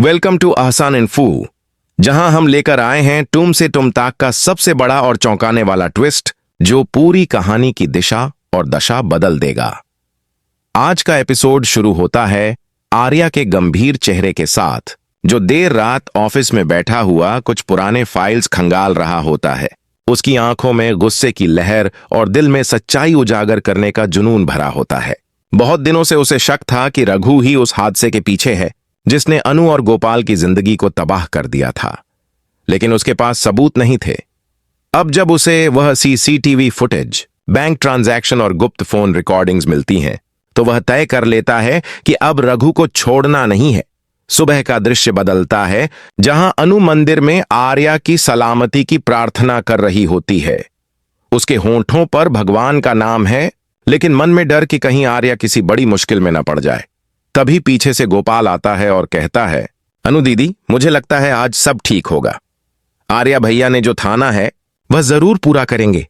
Welcome to Ahsan info, जहां हम लेकर आए हैं टूम से टुम ताक का सबसे बड़ा और चौंकाने वाला ट्विस्ट जो पूरी कहानी की दिशा और दशा बदल देगा। आज का एपिसोड शुरू होता है आर्या के गंभीर चेहरे के साथ, जो देर रात ऑफिस में बैठा हुआ कुछ पुराने फाइल्स खंगाल रहा होता है। उसकी आंखों में गुस्से की लहर और दिल में सच्चाई उजागर करने का जुनून भरा होता है। बहुत दिनों से उसे शक था कि रघु ही उस हादसे के पीछे है जिसने अनु और गोपाल की जिंदगी को तबाह कर दिया था, लेकिन उसके पास सबूत नहीं थे। अब जब उसे वह सीसीटीवी फुटेज, बैंक ट्रांजैक्शन और गुप्त फोन रिकॉर्डिंग्स मिलती हैं, तो वह तय कर लेता है कि अब रघु को छोड़ना नहीं है। सुबह का दृश्य बदलता है, जहां अनु मंदिर में आर्या की सलामती की प्रार्थना कर रही होती है। उसके होंठों पर भगवान का नाम है, लेकिन मन में डर कि कहीं आर्या किसी बड़ी मुश्किल में न पड़ जाए। तभी पीछे से गोपाल आता है और कहता है, अनु दीदी, मुझे लगता है आज सब ठीक होगा। आर्या भैया ने जो ठाना है वह जरूर पूरा करेंगे।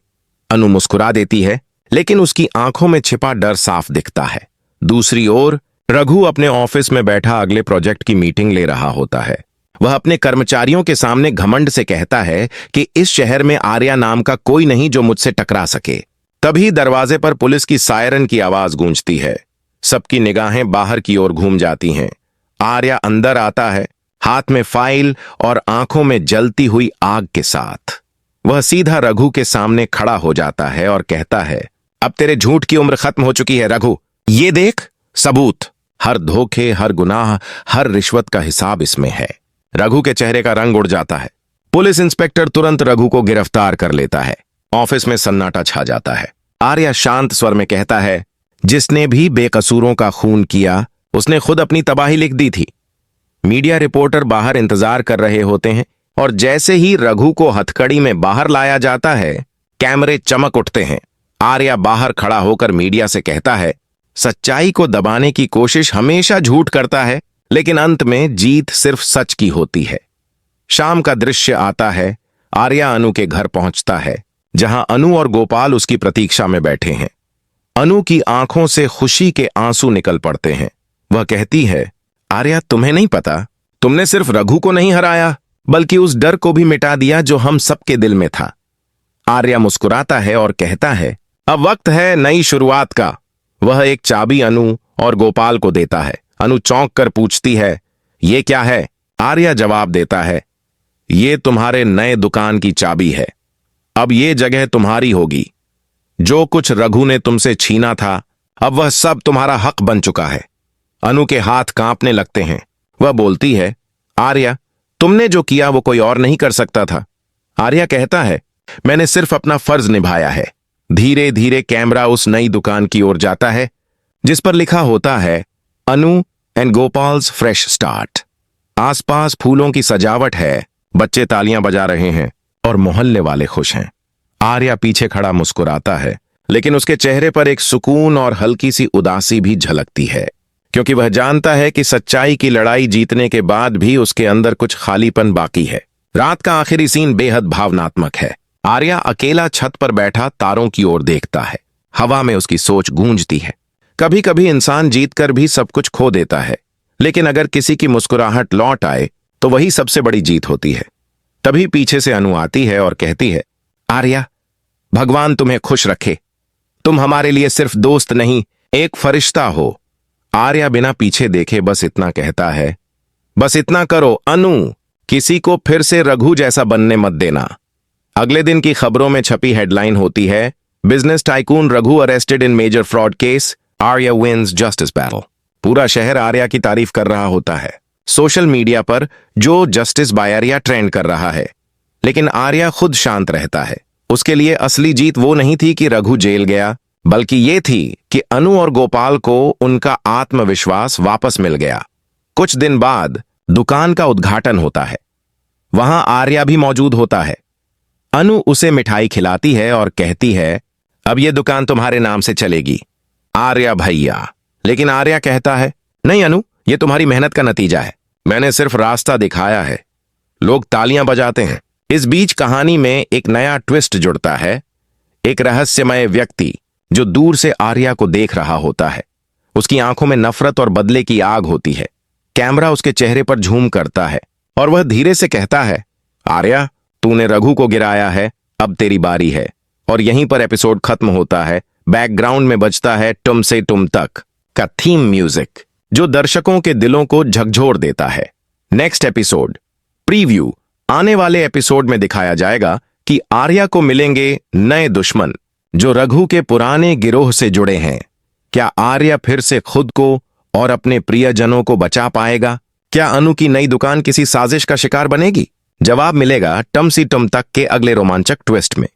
अनु मुस्कुरा देती है, लेकिन उसकी आंखों में छिपा डर साफ दिखता है। दूसरी ओर रघु अपने ऑफिस में बैठा अगले प्रोजेक्ट की मीटिंग ले रहा होता है। वह अपने कर्मचारियों के सामने घमंड से कहता है कि इस शहर में आर्या नाम का कोई नहीं जो मुझसे टकरा सके। तभी दरवाजे पर पुलिस की सायरन की आवाज गूंजती है। सबकी निगाहें बाहर की ओर घूम जाती हैं। आर्या अंदर आता है, हाथ में फाइल और आंखों में जलती हुई आग के साथ। वह सीधा रघु के सामने खड़ा हो जाता है और कहता है, अब तेरे झूठ की उम्र खत्म हो चुकी है रघु। ये देख सबूत। हर धोखे, हर गुनाह, हर रिश्वत का हिसाब इसमें है। रघु के चेहरे का रंग उड़ जाता है। पुलिस इंस्पेक्टर तुरंत रघु को गिरफ्तार कर लेता है। ऑफिस में सन्नाटा छा जाता है। आर्या शांत स्वर में कहता है, जिसने भी बेकसूरों का खून किया उसने खुद अपनी तबाही लिख दी थी। मीडिया रिपोर्टर बाहर इंतजार कर रहे होते हैं और जैसे ही रघु को हथकड़ी में बाहर लाया जाता है, कैमरे चमक उठते हैं। आर्या बाहर खड़ा होकर मीडिया से कहता है, सच्चाई को दबाने की कोशिश हमेशा झूठ करता है, लेकिन अंत में जीत सिर्फ सच की होती है। शाम का दृश्य आता है। आर्या अनु के घर पहुंचता है, जहां अनु और गोपाल उसकी प्रतीक्षा में बैठे हैं। अनु की आंखों से खुशी के आंसू निकल पड़ते हैं। वह कहती है, आर्या, तुम्हें नहीं पता, तुमने सिर्फ रघु को नहीं हराया बल्कि उस डर को भी मिटा दिया जो हम सबके दिल में था। आर्या मुस्कुराता है और कहता है, अब वक्त है नई शुरुआत का। वह एक चाबी अनु और गोपाल को देता है। अनु चौंक कर पूछती है, ये क्या है? आर्या जवाब देता है, ये तुम्हारे नए दुकान की चाबी है। अब ये जगह तुम्हारी होगी। जो कुछ रघु ने तुमसे छीना था, अब वह सब तुम्हारा हक बन चुका है। अनु के हाथ कांपने लगते हैं। वह बोलती है, आर्या, तुमने जो किया वो कोई और नहीं कर सकता था। आर्या कहता है, मैंने सिर्फ अपना फर्ज निभाया है। धीरे धीरे कैमरा उस नई दुकान की ओर जाता है, जिस पर लिखा होता है, अनु एंड गोपाल्स फ्रेश स्टार्ट। आसपास फूलों की सजावट है, बच्चे तालियां बजा रहे हैं और मोहल्ले वाले खुश हैं। आर्या पीछे खड़ा मुस्कुराता है, लेकिन उसके चेहरे पर एक सुकून और हल्की सी उदासी भी झलकती है, क्योंकि वह जानता है कि सच्चाई की लड़ाई जीतने के बाद भी उसके अंदर कुछ खालीपन बाकी है। रात का आखिरी सीन बेहद भावनात्मक है। आर्या अकेला छत पर बैठा तारों की ओर देखता है। हवा में उसकी सोच गूंजती है। कभी कभी इंसान जीतकर भी सब कुछ खो देता है, लेकिन अगर किसी की मुस्कुराहट लौट आए तो वही सबसे बड़ी जीत होती है। तभी पीछे से अनु आती है और कहती है, आर्या, भगवान तुम्हें खुश रखे। तुम हमारे लिए सिर्फ दोस्त नहीं, एक फरिश्ता हो। आर्या बिना पीछे देखे बस इतना कहता है, बस इतना करो अनु, किसी को फिर से रघु जैसा बनने मत देना। अगले दिन की खबरों में छपी हेडलाइन होती है, business tycoon Raghu arrested in major fraud case, Arya wins justice battle. पूरा शहर आर्या की तारीफ कर रहा होता है। सोशल मीडिया पर जो जस्टिस बाय आर्या ट्रेंड कर रहा है, लेकिन आर्या खुद शांत रहता है। उसके लिए असली जीत वो नहीं थी कि रघु जेल गया, बल्कि ये थी कि अनु और गोपाल को उनका आत्मविश्वास वापस मिल गया। कुछ दिन बाद दुकान का उद्घाटन होता है। वहां आर्या भी मौजूद होता है। अनु उसे मिठाई खिलाती है और कहती है, अब ये दुकान तुम्हारे नाम से चलेगी, आर्या भैया। लेकिन आर्या कहता है, नहीं अनु, ये तुम्हारी मेहनत का नतीजा है। मैंने सिर्फ रास्ता दिखाया है। लोग तालियां बजाते हैं। इस बीच कहानी में एक नया ट्विस्ट जुड़ता है। एक रहस्यमय व्यक्ति जो दूर से आर्या को देख रहा होता है। उसकी आंखों में नफरत और बदले की आग होती है। कैमरा उसके चेहरे पर झूम करता है और वह धीरे से कहता है, आर्या, तूने रघु को गिराया है, अब तेरी बारी है। और यहीं पर एपिसोड खत्म होता है। बैकग्राउंड में बजता है तुम से तुम तक का थीम म्यूजिक, जो दर्शकों के दिलों को झकझोर देता है। Next episode preview. आने वाले एपिसोड में दिखाया जाएगा कि आर्या को मिलेंगे नए दुश्मन जो रघु के पुराने गिरोह से जुड़े हैं। क्या आर्या फिर से खुद को और अपने प्रियजनों को बचा पाएगा? क्या अनु की नई दुकान किसी साजिश का शिकार बनेगी? जवाब मिलेगा टम सी टम तक के अगले रोमांचक ट्विस्ट में।